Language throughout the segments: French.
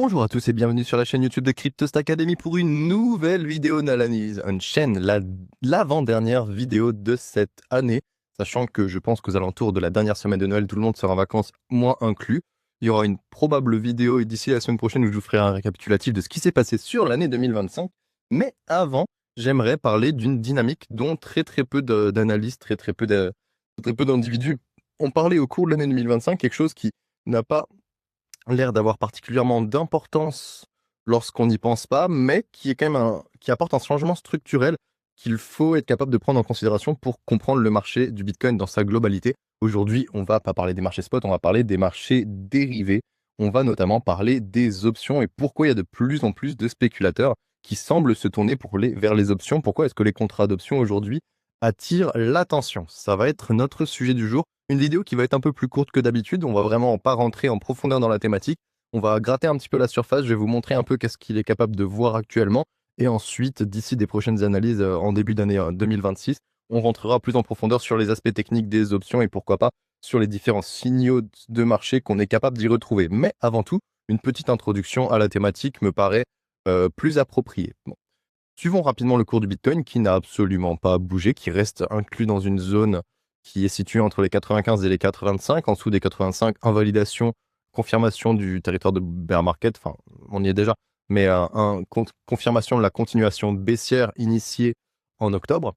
Bonjour à tous et bienvenue sur la chaîne YouTube de Cryptost Academy pour une nouvelle vidéo d'analyse. Une chaîne, l'avant-dernière vidéo de cette année, sachant que je pense qu'aux alentours de la dernière semaine de Noël, tout le monde sera en vacances, moi inclus. Il y aura une probable vidéo d'ici la semaine prochaine où je vous ferai un récapitulatif de ce qui s'est passé sur l'année 2025. Mais avant, j'aimerais parler d'une dynamique dont très peu d'analystes, très peu d'individus ont parlé au cours de l'année 2025, quelque chose qui n'a pas l'air d'avoir particulièrement d'importance lorsqu'on n'y pense pas, mais qui est quand même qui apporte un changement structurel qu'il faut être capable de prendre en considération pour comprendre le marché du Bitcoin dans sa globalité. Aujourd'hui, on va pas parler des marchés spot, on va parler des marchés dérivés. On va notamment parler des options et pourquoi il y a de plus en plus de spéculateurs qui semblent se tourner vers les options. Pourquoi est-ce que les contrats d'options aujourd'hui attirent l'attention? Ça va être notre sujet du jour. Une vidéo qui va être un peu plus courte que d'habitude. On va vraiment pas rentrer en profondeur dans la thématique. On va gratter un petit peu la surface. Je vais vous montrer un peu qu'est-ce qu'il est capable de voir actuellement. Et ensuite, d'ici des prochaines analyses en début d'année 2026, on rentrera plus en profondeur sur les aspects techniques des options et pourquoi pas sur les différents signaux de marché qu'on est capable d'y retrouver. Mais avant tout, une petite introduction à la thématique me paraît plus appropriée. Bon. Suivons rapidement le cours du Bitcoin qui n'a absolument pas bougé, qui reste inclus dans une zone qui est située entre les 95 et les 85. En dessous des 85, invalidation, confirmation du territoire de bear market, enfin on y est déjà, mais confirmation de la continuation baissière initiée en octobre.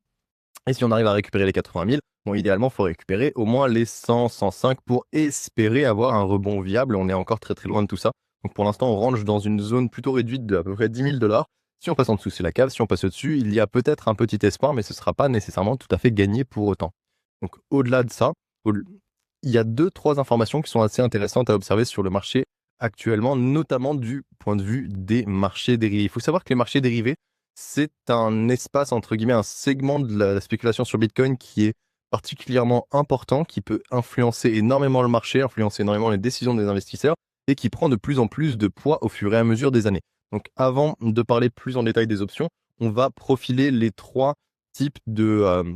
Et si on arrive à récupérer les 80 000, bon, idéalement, il faut récupérer au moins les 100, 105 pour espérer avoir un rebond viable. On est encore très loin de tout ça. Donc pour l'instant, on range dans une zone plutôt réduite de à peu près 10 000 $. Si on passe en dessous, c'est la cave. Si on passe au-dessus, il y a peut-être un petit espoir, mais ce ne sera pas nécessairement tout à fait gagné pour autant. Donc au-delà de ça, il y a 2-3 informations qui sont assez intéressantes à observer sur le marché actuellement, notamment du point de vue des marchés dérivés. Il faut savoir que les marchés dérivés, c'est un espace, entre guillemets, un segment de la spéculation sur Bitcoin qui est particulièrement important, qui peut influencer énormément le marché, influencer énormément les décisions des investisseurs et qui prend de plus en plus de poids au fur et à mesure des années. Donc avant de parler plus en détail des options, on va profiler les 3 types de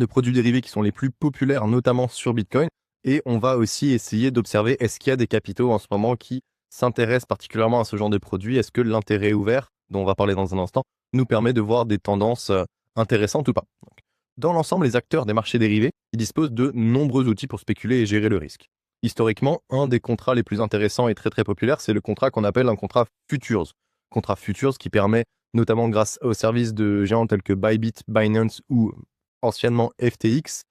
produits dérivés qui sont les plus populaires, notamment sur Bitcoin. Et on va aussi essayer d'observer est-ce qu'il y a des capitaux en ce moment qui s'intéressent particulièrement à ce genre de produits. Est-ce que l'intérêt ouvert, dont on va parler dans un instant, nous permet de voir des tendances intéressantes ou pas. Donc, dans l'ensemble, les acteurs des marchés dérivés, ils disposent de nombreux outils pour spéculer et gérer le risque. Historiquement, un des contrats les plus intéressants et très populaires, c'est le contrat qu'on appelle un contrat futures. Contrat futures qui permet, notamment grâce aux services de géants tels que Bybit, Binance ou anciennement FTX,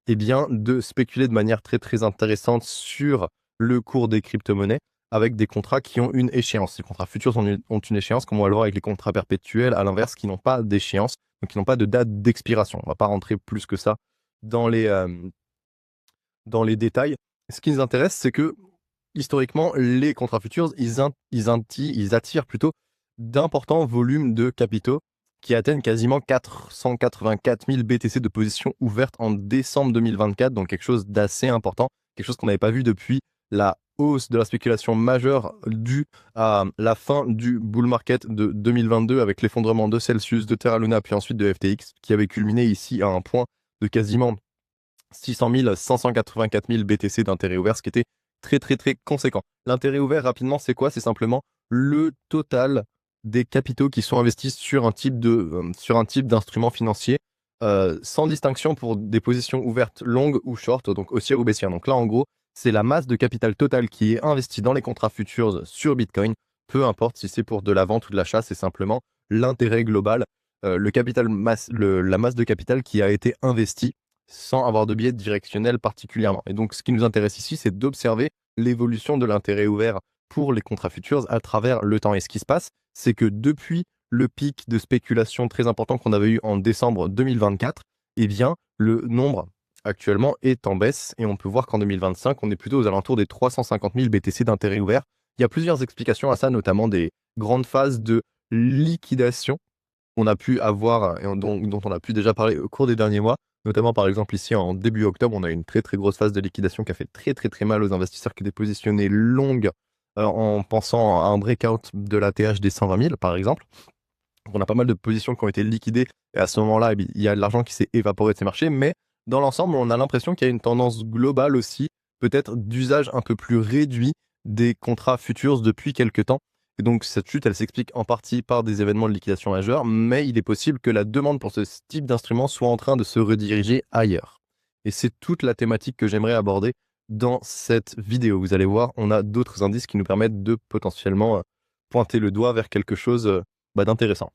eh bien, de spéculer de manière très intéressante sur le cours des crypto-monnaies avec des contrats qui ont une échéance. Les contrats futurs ont une échéance, comme on va le voir avec les contrats perpétuels, à l'inverse, qui n'ont pas d'échéance, donc qui n'ont pas de date d'expiration. On ne va pas rentrer plus que ça dans les détails. Ce qui nous intéresse, c'est que, historiquement, les contrats futurs, ils attirent plutôt d'importants volumes de capitaux qui atteignent quasiment 484 000 BTC de position ouverte en décembre 2024, donc quelque chose d'assez important, quelque chose qu'on n'avait pas vu depuis la hausse de la spéculation majeure due à la fin du bull market de 2022 avec l'effondrement de Celsius, de Terra Luna, puis ensuite de FTX, qui avait culminé ici à un point de quasiment 600 000, 584 000 BTC d'intérêt ouvert, ce qui était très conséquent. L'intérêt ouvert, rapidement, c'est quoi? C'est simplement le total des capitaux qui sont investis sur un type d'instrument financier, sans distinction pour des positions ouvertes longues ou short, donc haussières ou baissières. Donc là, en gros, c'est la masse de capital total qui est investie dans les contrats futurs sur Bitcoin, peu importe si c'est pour de la vente ou de l'achat, c'est simplement l'intérêt global, la masse de capital qui a été investie sans avoir de biais directionnel particulièrement. Et donc, ce qui nous intéresse ici, c'est d'observer l'évolution de l'intérêt ouvert pour les contrats futurs à travers le temps. Et ce qui se passe, c'est que depuis le pic de spéculation très important qu'on avait eu en décembre 2024, eh bien, le nombre actuellement est en baisse et on peut voir qu'en 2025, on est plutôt aux alentours des 350 000 BTC d'intérêt ouvert. Il y a plusieurs explications à ça, notamment des grandes phases de liquidation qu'on a pu avoir et dont on a pu déjà parler au cours des derniers mois. Notamment, par exemple, ici, en début octobre, on a eu une très grosse phase de liquidation qui a fait très mal aux investisseurs qui étaient positionnés longues en pensant à un breakout de la TH des 120 000, par exemple. Donc, on a pas mal de positions qui ont été liquidées et à ce moment-là, il y a de l'argent qui s'est évaporé de ces marchés. Mais dans l'ensemble, on a l'impression qu'il y a une tendance globale aussi, peut-être d'usage un peu plus réduit des contrats futurs depuis quelques temps. Et donc cette chute, elle s'explique en partie par des événements de liquidation majeurs, mais il est possible que la demande pour ce type d'instrument soit en train de se rediriger ailleurs. Et c'est toute la thématique que j'aimerais aborder dans cette vidéo. Vous allez voir, on a d'autres indices qui nous permettent de potentiellement pointer le doigt vers quelque chose d'intéressant.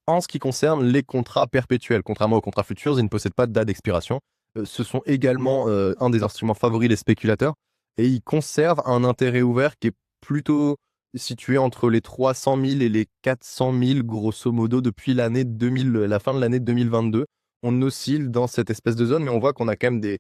En ce qui concerne les contrats perpétuels, contrairement aux contrats futurs, ils ne possèdent pas de date d'expiration. Ce sont également un des instruments favoris des spéculateurs et ils conservent un intérêt ouvert qui est plutôt situé entre les 300 000 et les 400 000 grosso modo depuis l'année 2000, la fin de l'année 2022. On oscille dans cette espèce de zone, mais on voit qu'on a quand même des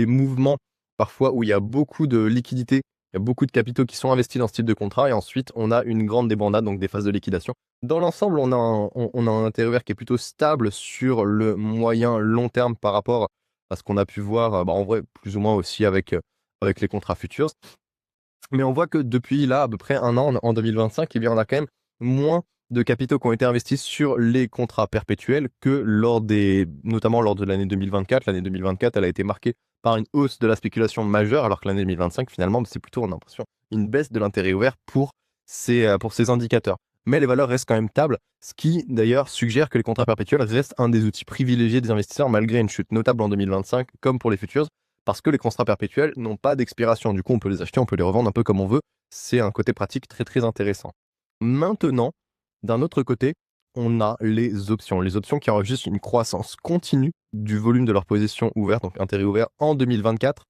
mouvements parfois où il y a beaucoup de liquidités, il y a beaucoup de capitaux qui sont investis dans ce type de contrat et ensuite on a une grande débandade, donc des phases de liquidation. Dans l'ensemble, on a un intérêt ouvert qui est plutôt stable sur le moyen long terme par rapport à ce qu'on a pu voir, en vrai, plus ou moins aussi avec les contrats futurs. Mais on voit que depuis là, à peu près un an, en 2025, eh bien, on a quand même moins de capitaux qui ont été investis sur les contrats perpétuels que notamment lors de l'année 2024. L'année 2024, elle a été marquée par une hausse de la spéculation majeure, alors que l'année 2025, finalement, c'est plutôt, on a l'impression, une baisse de l'intérêt ouvert pour ces indicateurs. Mais les valeurs restent quand même stables, ce qui d'ailleurs suggère que les contrats perpétuels restent un des outils privilégiés des investisseurs malgré une chute notable en 2025, comme pour les futures, parce que les contrats perpétuels n'ont pas d'expiration. Du coup, on peut les acheter, on peut les revendre un peu comme on veut. C'est un côté pratique très très intéressant. Maintenant, d'un autre côté, on a les options. Les options qui enregistrent une croissance continue du volume de leur position ouverte, donc intérêt ouvert, en 2024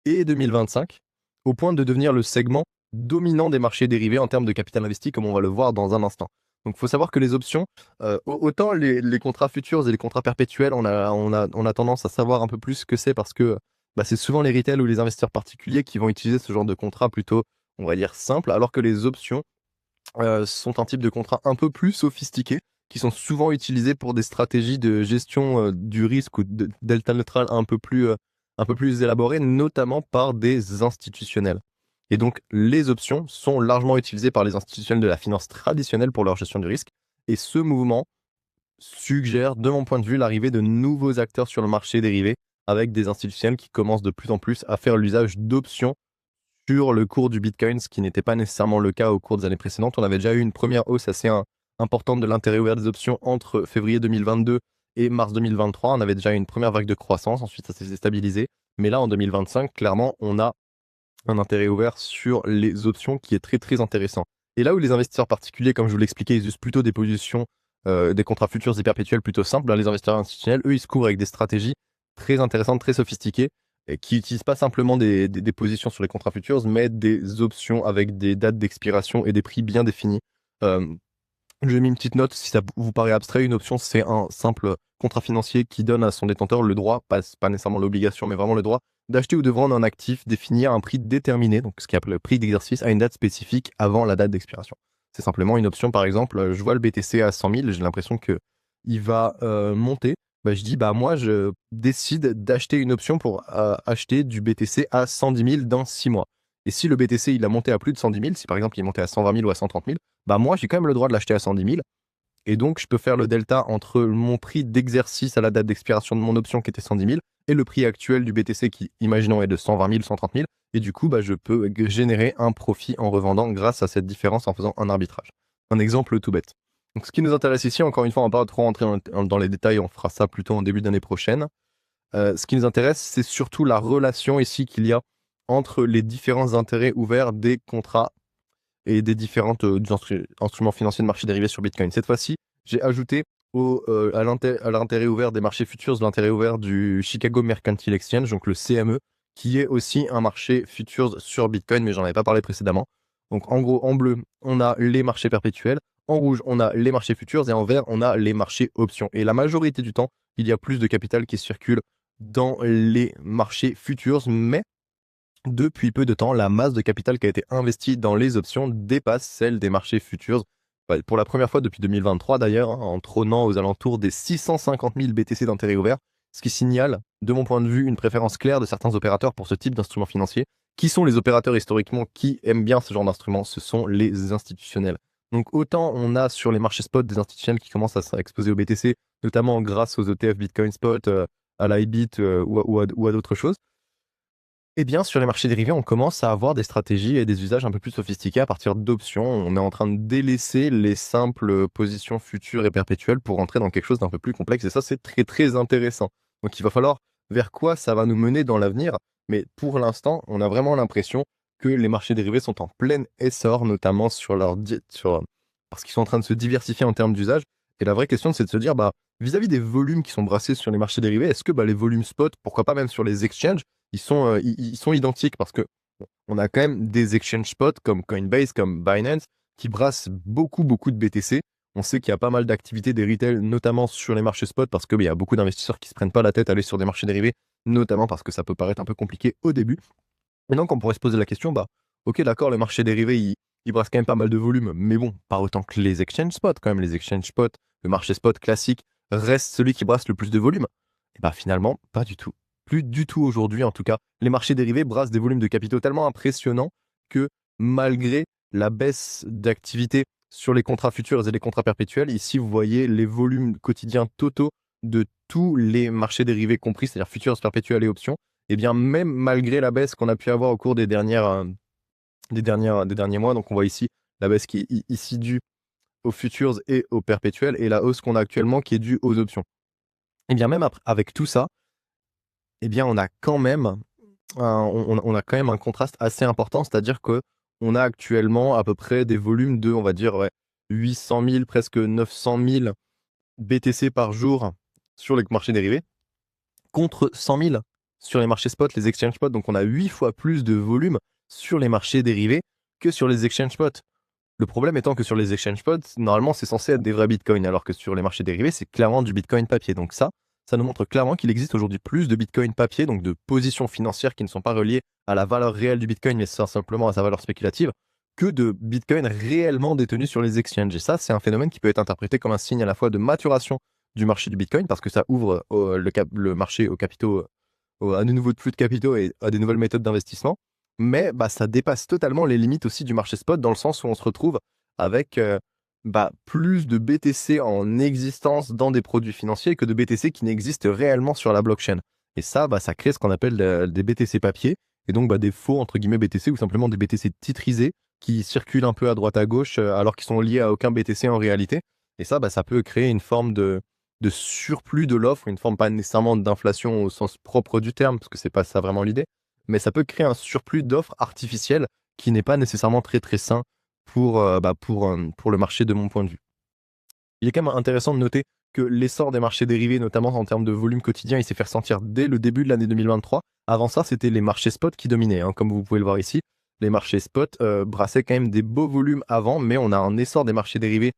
et 2025, au point de devenir le segment dominant des marchés dérivés en termes de capital investi, comme on va le voir dans un instant. Donc, il faut savoir que les options, autant les contrats futurs et les contrats perpétuels, on a tendance à savoir un peu plus ce que c'est parce que c'est souvent les retail ou les investisseurs particuliers qui vont utiliser ce genre de contrat plutôt, on va dire, simple, alors que les options sont un type de contrat un peu plus sophistiqué, qui sont souvent utilisés pour des stratégies de gestion du risque ou de delta neutral un peu plus élaborées, notamment par des institutionnels. Et donc, les options sont largement utilisées par les institutionnels de la finance traditionnelle pour leur gestion du risque. Et ce mouvement suggère, de mon point de vue, l'arrivée de nouveaux acteurs sur le marché dérivé, avec des institutionnels qui commencent de plus en plus à faire l'usage d'options sur le cours du Bitcoin, ce qui n'était pas nécessairement le cas au cours des années précédentes. On avait déjà eu une première hausse assez importante de l'intérêt ouvert des options entre février 2022 et mars 2023. On avait déjà eu une première vague de croissance, ensuite ça s'est stabilisé. Mais là, en 2025, clairement, on a un intérêt ouvert sur les options qui est très très intéressant. Et là où les investisseurs particuliers, comme je vous l'expliquais, ils usent plutôt des positions, des contrats futurs et perpétuels plutôt simples, les investisseurs institutionnels, eux, ils se couvrent avec des stratégies très intéressantes, très sophistiquées, et qui n'utilisent pas simplement des positions sur les contrats futurs, mais des options avec des dates d'expiration et des prix bien définis. J'ai mis une petite note, si ça vous paraît abstrait, une option, c'est un simple contrat financier qui donne à son détenteur le droit, pas nécessairement l'obligation, mais vraiment le droit d'acheter ou de vendre un actif défini à un prix déterminé, donc ce qui appelle le prix d'exercice, à une date spécifique avant la date d'expiration. C'est simplement une option, par exemple, je vois le BTC à 100 000, j'ai l'impression qu'il va monter. Je dis, moi, je décide d'acheter une option pour acheter du BTC à 110 000 dans 6 mois. Et si le BTC, il a monté à plus de 110 000, si par exemple, il est monté à 120 000 ou à 130 000, moi, j'ai quand même le droit de l'acheter à 110 000. Et donc, je peux faire le delta entre mon prix d'exercice à la date d'expiration de mon option qui était 110 000 et le prix actuel du BTC qui, imaginons, est de 120 000, 130 000. Et du coup, je peux générer un profit en revendant grâce à cette différence en faisant un arbitrage. Un exemple tout bête. Donc, ce qui nous intéresse ici, encore une fois, on ne va pas trop rentrer dans les détails, on fera ça plutôt en début d'année prochaine. Ce qui nous intéresse, c'est surtout la relation ici qu'il y a entre les différents intérêts ouverts des contrats et des différentes instruments financiers de marché dérivés sur Bitcoin. Cette fois-ci, j'ai ajouté à l'intérêt ouvert des marchés futurs, l'intérêt ouvert du Chicago Mercantile Exchange, donc le CME, qui est aussi un marché futurs sur Bitcoin, mais j'en avais pas parlé précédemment. Donc en gros, en bleu, on a les marchés perpétuels, en rouge, on a les marchés futurs, et en vert, on a les marchés options. Et la majorité du temps, il y a plus de capital qui circule dans les marchés futurs, mais depuis peu de temps, la masse de capital qui a été investie dans les options dépasse celle des marchés futurs. Pour la première fois depuis 2023 d'ailleurs, en trônant aux alentours des 650 000 BTC d'intérêt ouvert, ce qui signale, de mon point de vue, une préférence claire de certains opérateurs pour ce type d'instruments financiers. Qui sont les opérateurs historiquement qui aiment bien ce genre d'instruments? Ce sont les institutionnels. Donc autant on a sur les marchés spot des institutionnels qui commencent à s'exposer au BTC, notamment grâce aux ETF Bitcoin Spot, à l'IBIT ou à d'autres choses. Eh bien, sur les marchés dérivés, on commence à avoir des stratégies et des usages un peu plus sophistiqués à partir d'options. On est en train de délaisser les simples positions futures et perpétuelles pour entrer dans quelque chose d'un peu plus complexe. Et ça, c'est très, très intéressant. Donc, il va falloir vers quoi ça va nous mener dans l'avenir. Mais pour l'instant, on a vraiment l'impression que les marchés dérivés sont en plein essor, notamment parce qu'ils sont en train de se diversifier en termes d'usage. Et la vraie question, c'est de se dire, vis-à-vis des volumes qui sont brassés sur les marchés dérivés, est-ce que les volumes spot, pourquoi pas même sur les exchanges, ils sont identiques parce que on a quand même des exchange spots comme Coinbase, comme Binance, qui brassent beaucoup, beaucoup de BTC. On sait qu'il y a pas mal d'activités des retail, notamment sur les marchés spot, parce qu'il y a beaucoup d'investisseurs qui se prennent pas la tête à aller sur des marchés dérivés, notamment parce que ça peut paraître un peu compliqué au début. Et donc, on pourrait se poser la question, ok, d'accord, les marchés dérivés, ils brassent quand même pas mal de volume, mais bon, pas autant que les exchange spots, quand même. Les exchange spots, le marché spot classique, reste celui qui brasse le plus de volume. Et finalement, pas du tout. Plus du tout aujourd'hui, en tout cas. Les marchés dérivés brassent des volumes de capitaux tellement impressionnants que malgré la baisse d'activité sur les contrats futurs et les contrats perpétuels, ici, vous voyez les volumes quotidiens totaux de tous les marchés dérivés compris, c'est-à-dire futurs, perpétuels et options. Et bien, même malgré la baisse qu'on a pu avoir au cours des derniers mois, donc on voit ici la baisse qui est ici due aux futures et aux perpétuels, et la hausse qu'on a actuellement qui est due aux options. Et bien, même avec tout ça, eh bien, on a quand même on a quand même un contraste assez important, c'est-à-dire que on a actuellement à peu près des volumes de, on va dire, 800 000, presque 900 000 BTC par jour sur les marchés dérivés, contre 100 000 sur les marchés spot, les exchange spot. Donc, on a 8 fois plus de volume sur les marchés dérivés que sur les exchange spot. Le problème étant que sur les exchange spots, normalement, c'est censé être des vrais bitcoins, alors que sur les marchés dérivés, c'est clairement du bitcoin papier. Donc ça nous montre clairement qu'il existe aujourd'hui plus de bitcoin papier, donc de positions financières qui ne sont pas reliées à la valeur réelle du bitcoin, mais simplement à sa valeur spéculative, que de bitcoin réellement détenus sur les exchanges. Et ça, c'est un phénomène qui peut être interprété comme un signe à la fois de maturation du marché du bitcoin, parce que ça ouvre le marché aux capitaux, à de nouveaux flux de capitaux et à des nouvelles méthodes d'investissement. Mais ça dépasse totalement les limites aussi du marché spot, dans le sens où on se retrouve avec plus de BTC en existence dans des produits financiers que de BTC qui n'existent réellement sur la blockchain. Et ça, ça crée ce qu'on appelle des BTC papier, et donc des faux, entre guillemets, BTC, ou simplement des BTC titrisés qui circulent un peu à droite à gauche, alors qu'ils sont liés à aucun BTC en réalité. Et ça, ça peut créer une forme de surplus de l'offre, une forme pas nécessairement d'inflation au sens propre du terme, parce que c'est pas ça vraiment l'idée, mais ça peut créer un surplus d'offres artificielles qui n'est pas nécessairement très très sain pour le marché de mon point de vue. Il est quand même intéressant de noter que l'essor des marchés dérivés, notamment en termes de volume quotidien, il s'est fait ressentir dès le début de l'année 2023. Avant ça, c'était les marchés spot qui dominaient, hein, comme vous pouvez le voir ici. Les marchés spot brassaient quand même des beaux volumes avant, mais on a un essor des marchés dérivés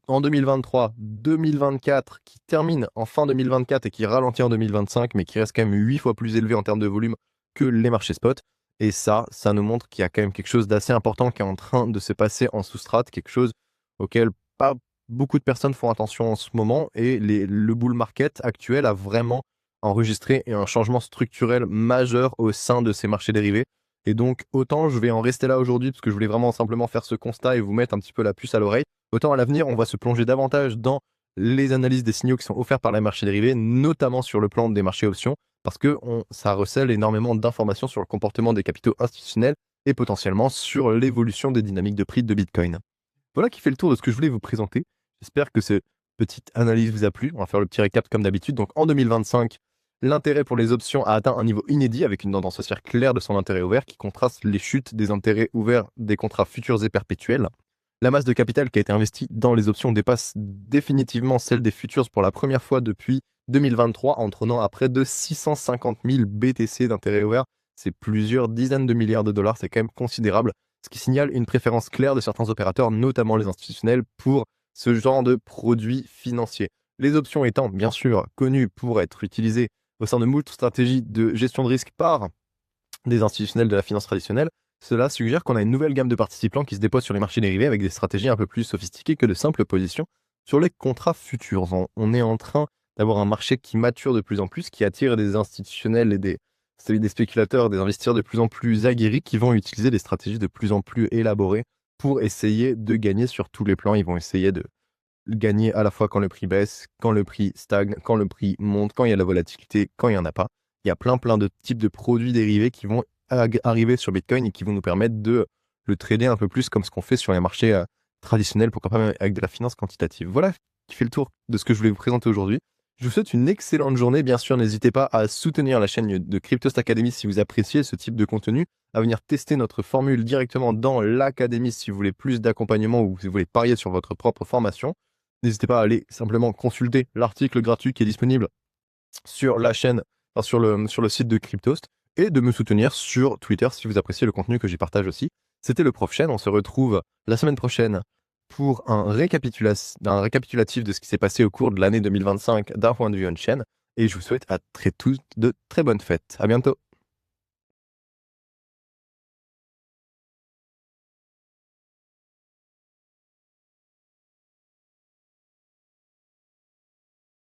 en 2023, 2024, qui termine en fin 2024 et qui ralentit en 2025, mais qui reste quand même 8 fois plus élevé en termes de volume que les marchés spot. Et ça nous montre qu'il y a quand même quelque chose d'assez important qui est en train de se passer en sous-strate, quelque chose auquel pas beaucoup de personnes font attention en ce moment, et le bull market actuel a vraiment enregistré un changement structurel majeur au sein de ces marchés dérivés. Et donc, autant je vais en rester là aujourd'hui, parce que je voulais vraiment simplement faire ce constat et vous mettre un petit peu la puce à l'oreille, autant à l'avenir, on va se plonger davantage dans les analyses des signaux qui sont offerts par les marchés dérivés, notamment sur le plan des marchés options, parce que ça recèle énormément d'informations sur le comportement des capitaux institutionnels et potentiellement sur l'évolution des dynamiques de prix de Bitcoin. Voilà qui fait le tour de ce que je voulais vous présenter. J'espère que cette petite analyse vous a plu. On va faire le petit récap comme d'habitude. Donc en 2025, l'intérêt pour les options a atteint un niveau inédit avec une tendance haussière claire de son intérêt ouvert qui contraste les chutes des intérêts ouverts des contrats futurs et perpétuels. La masse de capital qui a été investie dans les options dépasse définitivement celle des futures pour la première fois depuis 2023, entraînant à près de 650 000 BTC d'intérêt ouvert. C'est plusieurs dizaines de milliards de dollars, c'est quand même considérable, ce qui signale une préférence claire de certains opérateurs, notamment les institutionnels, pour ce genre de produits financiers. Les options étant bien sûr connues pour être utilisées au sein de moult stratégies de gestion de risque par des institutionnels de la finance traditionnelle, cela suggère qu'on a une nouvelle gamme de participants qui se déposent sur les marchés dérivés avec des stratégies un peu plus sophistiquées que de simples positions sur les contrats futurs. On est en train d'avoir un marché qui mature de plus en plus, qui attire des institutionnels et des spéculateurs, des investisseurs de plus en plus aguerris qui vont utiliser des stratégies de plus en plus élaborées pour essayer de gagner sur tous les plans. Ils vont essayer de gagner à la fois quand le prix baisse, quand le prix stagne, quand le prix monte, quand il y a la volatilité, quand il n'y en a pas. Il y a plein de types de produits dérivés qui vont arriver sur Bitcoin et qui vont nous permettre de le trader un peu plus comme ce qu'on fait sur les marchés traditionnels, pourquoi pas même avec de la finance quantitative. Voilà qui fait le tour de ce que je voulais vous présenter aujourd'hui. Je vous souhaite une excellente journée. Bien sûr, n'hésitez pas à soutenir la chaîne de Cryptost Academy si vous appréciez ce type de contenu, à venir tester notre formule directement dans l'académie si vous voulez plus d'accompagnement ou si vous voulez parier sur votre propre formation. N'hésitez pas à aller simplement consulter l'article gratuit qui est disponible sur la chaîne, enfin sur le site de Cryptost, et de me soutenir sur Twitter si vous appréciez le contenu que j'y partage aussi. C'était le Prof Chen. On se retrouve la semaine prochaine pour un récapitulatif de ce qui s'est passé au cours de l'année 2025 d'un point de vue on-chain. Et je vous souhaite à tous de très bonnes fêtes. À bientôt.